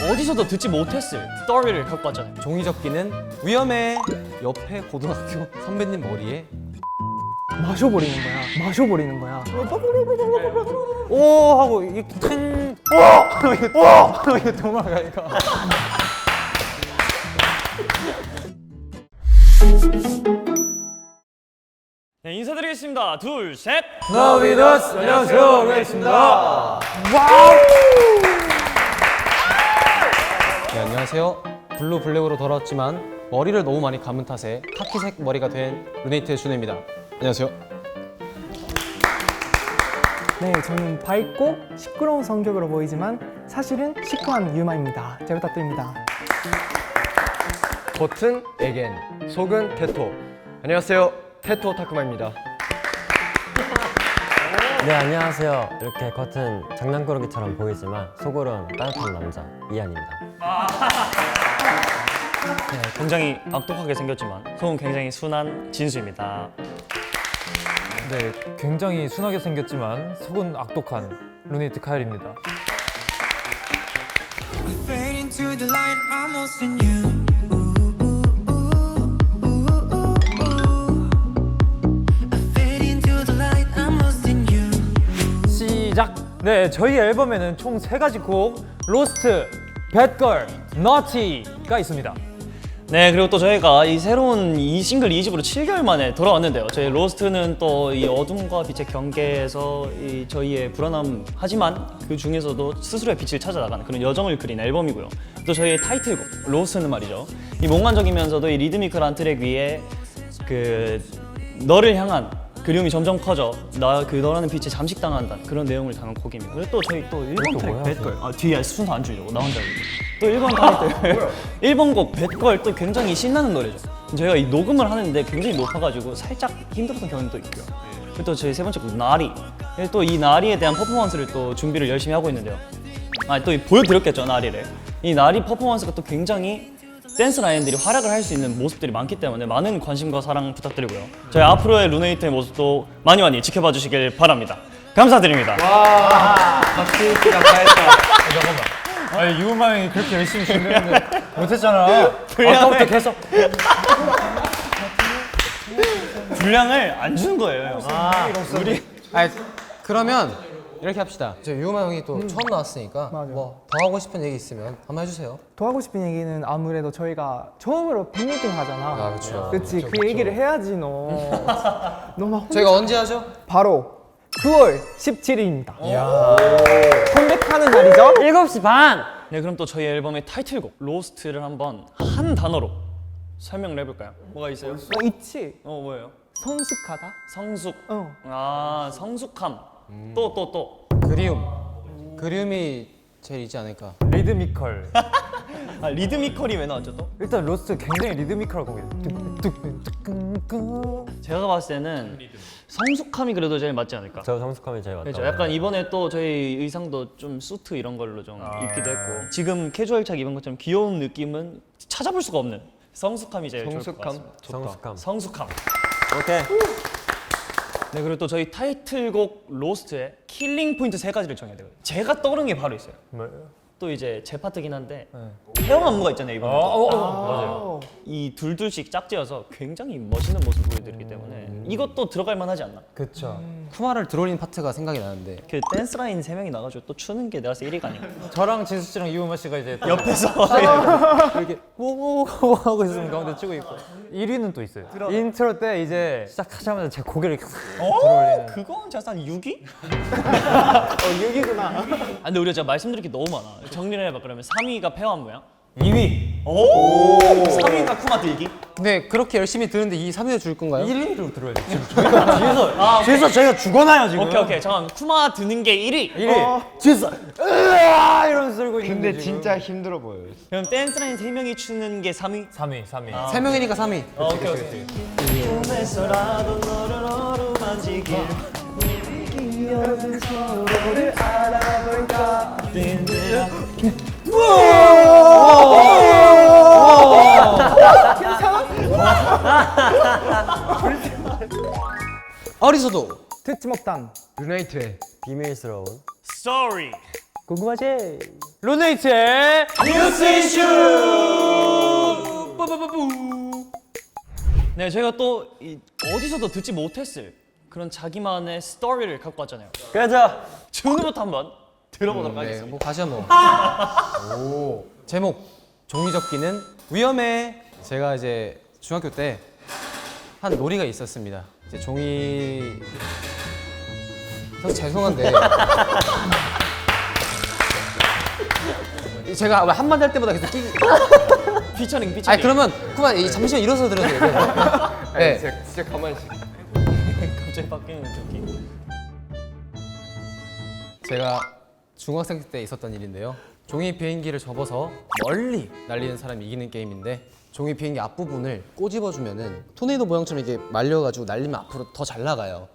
어디서도 듣지 못했을 스토리를 갖고 왔잖아요. 종이접기는 위험해. 옆에 고등학교 선배님 머리에 마셔버리는 거야. 오 하고 이렇게 탱. 이거 도망가니까. 네, 인사드리겠습니다. 둘, 셋. 너비더스 안녕하세요 레이스입니다. 네, 안녕하세요. 블루 블랙으로 돌아왔지만 머리를 너무 많이 감은 탓에 카키색 머리가 된 루네이트의 준혜입니다. 안녕하세요. 네, 저는 밝고 시끄러운 성격으로 보이지만 사실은 시크한 유마입니다. 잘 부탁드립니다. 겉은 에겐, 속은 테토. 안녕하세요, 테토 타쿠마입니다. 네, 안녕하세요. 이렇게 겉은 장난꾸러기처럼 보이지만 속으론 따뜻한 남자 이한입니다. 네, 굉장히 악독하게 생겼지만 속은 굉장히 순한 진수입니다. 네, 굉장히 순하게 생겼지만 속은 악독한 루네이트 카일입니다. Fade into the light, I'm lost in you. I fade into the light, I'm lost in you. 시작! 네, 저희 앨범에는 총 3가지 곡 로스트, 배드걸, 너티가 있습니다. 네, 그리고 또 저희가 이 새로운 이 싱글 2집으로 7개월 만에 돌아왔는데요. 저희 로스트는 또 이 어둠과 빛의 경계에서 이 저희의 불안함 하지만 그 중에서도 스스로의 빛을 찾아 나가는 그런 여정을 그린 앨범이고요. 또 저희의 타이틀곡 로스트는 말이죠. 이 몽환적이면서도 이 리드미컬한 트랙 위에 그 너를 향한 그리움이 점점 커져 너라는 빛에 잠식당한다 그런 내용을 담은 곡입니다. 그리고 또 저희 또 1번 트랙 배드걸 뒤에 순서 안 주려고 나 혼자 또 1번 타이틀 1번 곡 배드걸 또 굉장히 신나는 노래죠. 저희가 이 녹음을 하는데 굉장히 높아가지고 살짝 힘들었던 경험도 있고요. 그리고 또 저희 세 번째 곡 나리 또 이 나리에 대한 퍼포먼스를 또 준비를 열심히 하고 있는데요. 또 보여드렸겠죠 나리를. 이 나리 퍼포먼스가 또 굉장히 댄스 라인들이 활약을 할 수 있는 모습들이 많기 때문에 많은 관심과 사랑 부탁드리고요. 저희 앞으로의 루네이트의 모습도 많이 많이 지켜봐 주시길 바랍니다. 감사드립니다. 아니, 유우마 형이 그렇게 열심히 준비했는데 못했잖아. 아까부터 계속. 분량을 안 주는 거예요. 우리 그러면 이렇게 합시다. 저 유마 형이 또 처음 나왔으니까 맞아. 뭐 더 하고 싶은 얘기 있으면 한번 해주세요. 더 하고 싶은 얘기는 아무래도 저희가 처음으로 팬미팅 하잖아. 아, 그쵸. 그치, 그 얘기를 해야지 너. 너막 저희가 언제 하죠? 바로 9월 17일입니다. 컴백하는 날이죠? 7시 반! 네, 그럼 또 저희 앨범의 타이틀곡 로스트를 한번 한 단어로 설명을 해볼까요? 뭐가 있어요? 있지. 뭐예요? 성숙하다? 성숙. 어. 성숙함. 또. 그리움이 제일 있지 않을까. 리드미컬. 리드미컬이 왜 나왔죠 또? 일단 로스트 굉장히 리드미컬 곡이에요. 제가 봤을 때는 성숙함이 그래도 제일 맞지 않을까? 저 성숙함이 제일 맞다고. 그렇죠. 약간 이번에 또 저희 의상도 좀 수트 이런 걸로 좀 입기도 했고 지금 캐주얼차게 입은 것처럼 귀여운 느낌은 찾아볼 수가 없는 성숙함이 제일 좋을 것 같습니다. 성숙함. 오케이. 네, 그리고 또 저희 타이틀곡 로스트에 킬링 포인트 3가지를 정해야 돼요. 제가 떠오른 게 바로 있어요. 뭐예요? 또 이제 제 파트긴 한데 헤어 안무가 있잖아요 이번에. 맞아요. 이 둘둘씩 짝지어서 굉장히 멋있는 모습 보여드리기 때문에 이것도 들어갈 만하지 않나? 그쵸. 쿠마를 들어올린 파트가 생각이 나는데 그 댄스 라인 3명이 나가지고 또 추는 게 내가 봤을 때 1위가 아닌가? 저랑 진수 씨랑 유우마 씨가 이제 또 옆에서 이렇게 오오 하고 있으면 가운데 치고 있고 1위는 또 있어요. 인트로 때 이제 시작하자마자 제 고개를 이렇게 들어올리는. 그건 제가 한 6위? 6위구나. 아, 근데 우리가 제가 말씀드릴 게 너무 많아. 정리를 해봐. 그러면 3위가 페어 안무야? 2위. 오! 3위가 쿠마 들기? 근데 그렇게 열심히 드는데 이 3위를 줄 건가요? 1위로 들어야 돼. 지금 저희가 뒤에서 저희가 죽어나요 지금. 오케이. 잠깐만. 쿠마 드는 게 1위. 1위. 뒤에서 으아 이러면서 들고 있는데 근데 지금. 진짜 힘들어 보여요. 그럼 댄스 라인 3명이 추는 게 3위? 3위. 3명이니까 3위. 오케이. 꿈에서라도 너를 어루만지길 기억은 서로를 알아볼까 어리서도 듣지 못한 유나이트의 비밀스러운 Sorry. 궁금하지? 루네이트의 네, 저희가 또 어디서도 듣지 못했을 그런 자기만의 스토리를 갖고 왔잖아요. 가자. 준우부터 한번 들어보도록 네, 하겠습니다. 뭐 다시 한번. 오. 제목 종이접기는 위험해. 제가 이제 중학교 때 한 놀이가 있었습니다. 이제 종이 죄송한데 제가 왜 한마디 할 때마다 계속 피처링. 아니 그러면 그만 잠시만 일어서 들어도 돼요. 네. 진짜 가만히 있어. 갑자기 바뀌는 느낌. 제가 중학생 때 있었던 일인데요. 종이 비행기를 접어서 멀리 날리는 사람이 이기는 게임인데 종이 비행기 앞부분을 꼬집어주면은 토네이도 모양처럼 이게 말려가지고 날리면 앞으로 더 잘 나가요.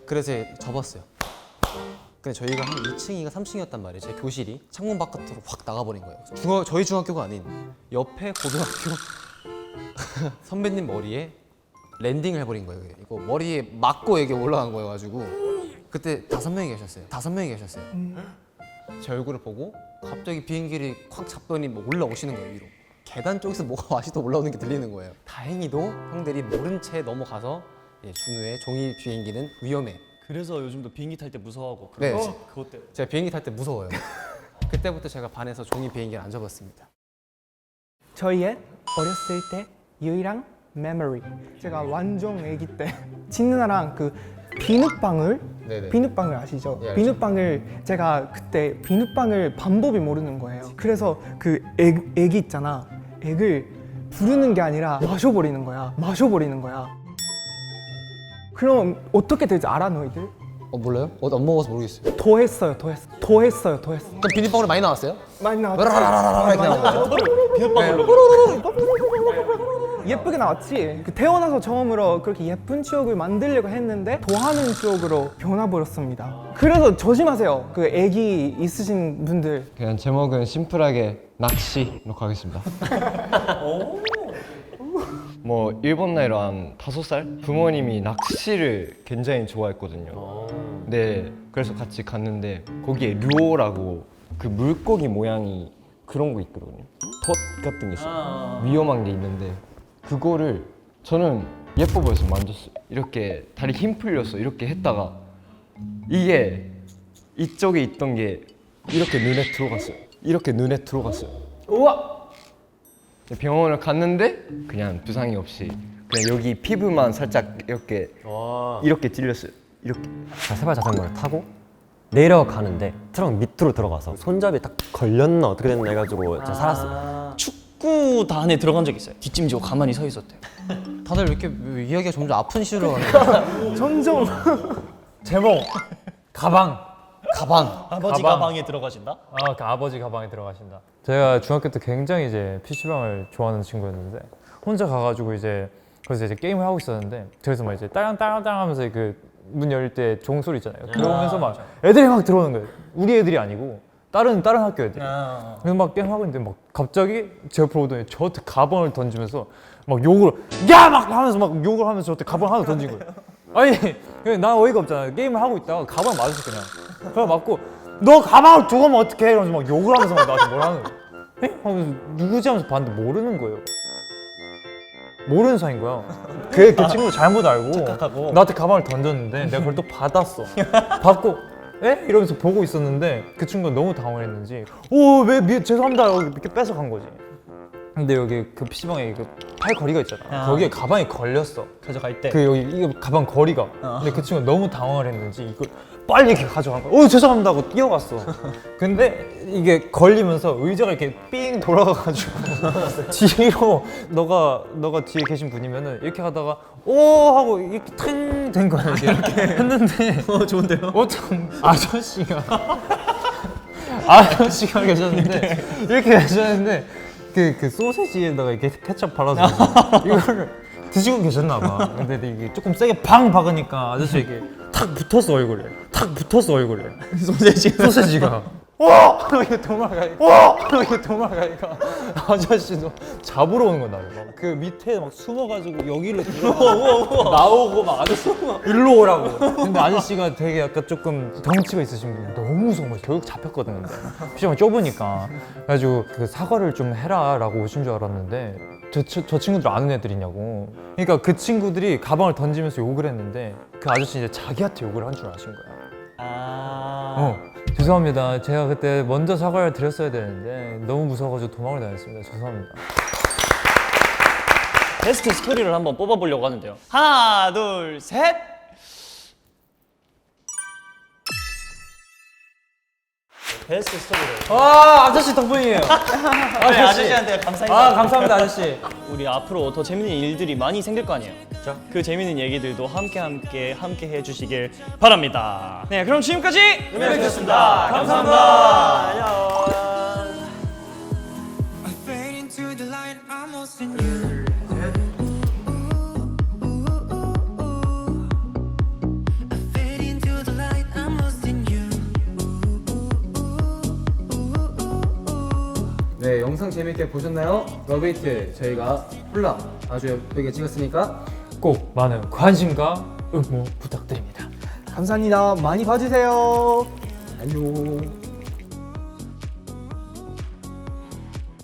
그래서 접었어요. 근데 저희가 한 2층인가 3층이었단 말이에요. 제 교실이 창문 바깥으로 확 나가버린 거예요. 저희 중학교가 아닌 옆에 고등학교 선배님 머리에 랜딩을 해버린 거예요. 이거 머리에 맞고 이게 올라간 거여가지고 그때 5명이 계셨어요. 5명이 계셨어요. 제 얼굴을 보고 갑자기 비행기를 콱 잡더니 뭐 올라오시는 거예요, 위로. 계단 쪽에서 뭐가 와시도 올라오는 게 들리는 거예요. 다행히도 형들이 모른 채 넘어가서 준우의 종이 비행기는 위험해. 그래서 요즘도 비행기 탈 때 무서워하고 네. 그것 때문에. 제가 비행기 탈 때 무서워요. 그때부터 제가 반에서 종이 비행기를 안 접었습니다. 저희의 어렸을 때 유일한 메모리. 제가 완전 아기 때 진누나랑 그 비눗방울 네네. 비눗방울 아시죠? 예, 알죠. 비눗방울 제가 그때 비눗방울 방법이 모르는 거예요. 그래서 그 액이 있잖아. 액을 부르는 게 아니라 마셔버리는 거야. 그럼 어떻게 될지 알아 너희들? 몰라요? 안 먹어서 모르겠어요. 더 했어요. 그럼 비눗방울이 많이 나왔어요? 많이 나왔지. 이렇게 나온 거죠? 예쁘게 나왔지. 그 태어나서 처음으로 그렇게 예쁜 추억을 만들려고 했는데 더하는 추억으로 변화버렸습니다. 그래서 조심하세요. 그 애기 있으신 분들. 그냥 제목은 심플하게 낚시로 가겠습니다. 뭐 일본 나이로 한 5살? 부모님이 낚시를 굉장히 좋아했거든요. 네, 그래서 같이 갔는데 거기에 류오라고 그 물고기 모양이 그런 거 있거든요. 덫 같은 게 있어요. 위험한 게 있는데 그거를 저는 예뻐 보여서 만졌어요. 이렇게 다리 힘 풀려서 이렇게 했다가 이게 이쪽에 있던 게 이렇게 눈에 들어갔어요. 우와. 병원을 갔는데 그냥 부상이 없이 그냥 여기 피부만 살짝 이렇게 찔렸어요. 이렇게. 세발 자전거를 타고 내려가는데 트럭 밑으로 들어가서 손잡이 딱 걸렸나 어떻게 됐나 해가지고 제가 살았어요. 축구단에 들어간 적 있어요. 뒷짐지고 가만히 서 있었대요. 다들 왜 이렇게 이야기가 점점 아픈 시로 가는 거예요? 점점 제목 가방. 아버지 가방. 가방에 들어가신다? 그 아버지 가방에 들어가신다. 제가 중학교 때 굉장히 이제 PC방을 좋아하는 친구였는데 혼자 가가지고 이제 그래서 이제 게임을 하고 있었는데 그래서 막 이제 딸랑딸랑 하면서 그 문 열릴 때 종소리 있잖아요. 그러면서 막 애들이 막 들어오는 거예요. 우리 애들이 아니고 다른 학교 애들이. 그래서 막 게임 하고 있는데 막 갑자기 제 옆으로 오더니 저한테 가방을 던지면서 막 욕을 막 하면서 막 욕을 하면서 저한테 가방 하나 던진 거예요. 아니 그냥 나 어이가 없잖아요. 게임을 하고 있다가 가방 맞았어 그냥. 그래 맞고 너 가방을 두고 가면 어떡해 이러면서 막 욕을 하면서 막 나한테 뭐라 하는 거예요. 에? 하면서 누구지 하면서 봤는데 모르는 거예요. 모르는 사이인 거야. 그 친구 잘못 알고 착각하고. 나한테 가방을 던졌는데 내가 그걸 또 받았어. 받고 에? 이러면서 보고 있었는데 그 친구가 너무 당황했는지 왜 죄송합니다 이렇게 뺏어간 거지. 근데 여기 그 PC방에 그 팔걸이가 있잖아. 거기에 가방이 걸렸어. 가져갈 때. 그 여기 이거 가방 거리가. 근데 그 친구가 너무 당황을 했는지 이걸 빨리 이렇게 가져간 거야. 죄송합니다 하고 뛰어갔어. 근데 이게 걸리면서 의자가 이렇게 삥 돌아가가지고 뒤로 너가 뒤에 계신 분이면은 이렇게 하다가 오 하고 이렇게 탱 된 거야 이렇게 했는데 좋은데요? 어떤 아저씨가 계셨는데 이렇게 계셨는데 그 소세지에다가 이렇게 케첩 발라서 이거를 드시고 계셨나 봐. 근데 이게 조금 세게 방 박으니까 아저씨 이게 탁 붙었어 얼굴에. 소세지가. 이게 도망가니까 이게 도망가니까 아저씨도 잡으러 오는 건 나를 막 그 밑에 막 숨어가지고 여기로 들어가 나오고 막 아저씨 일로 오라고. 근데 아저씨가 되게 약간 조금 덩치가 있으신 분 너무 무서운 거예요. 결국 잡혔거든. 근데 피시방 좁으니까 그래가지고 그 사과를 좀 해라라고 오신 줄 알았는데 저 친구들 아는 애들이냐고. 그러니까 그 친구들이 가방을 던지면서 욕을 했는데 그 아저씨 이제 자기한테 욕을 한 줄 아신 거야. 죄송합니다. 제가 그때 먼저 사과를 드렸어야 되는데 너무 무서워가지고 도망을 다녔습니다. 죄송합니다. 베스트 스토리를 한번 뽑아보려고 하는데요. 하나, 둘, 셋. 베스트 스토리를. 아저씨 덕분이에요. 네, 아저씨한테 감사합니다. 감사합니다 아저씨. 우리 앞으로 더 재밌는 일들이 많이 생길 거 아니에요. 그렇죠? 그 재밌는 얘기들도 함께 해주시길 바랍니다. 네, 그럼 지금까지 유명해주셨습니다. 감사합니다. 안녕. I fade into the light, I'm lost in you. I fade into the light, I'm lost in you. 네, 영상 재밌게 보셨나요? 러베이트 저희가 콜라 아주 예쁘게 찍었으니까 꼭 많은 관심과 응모 부탁드립니다. 감사합니다. 많이 봐주세요. 안녕.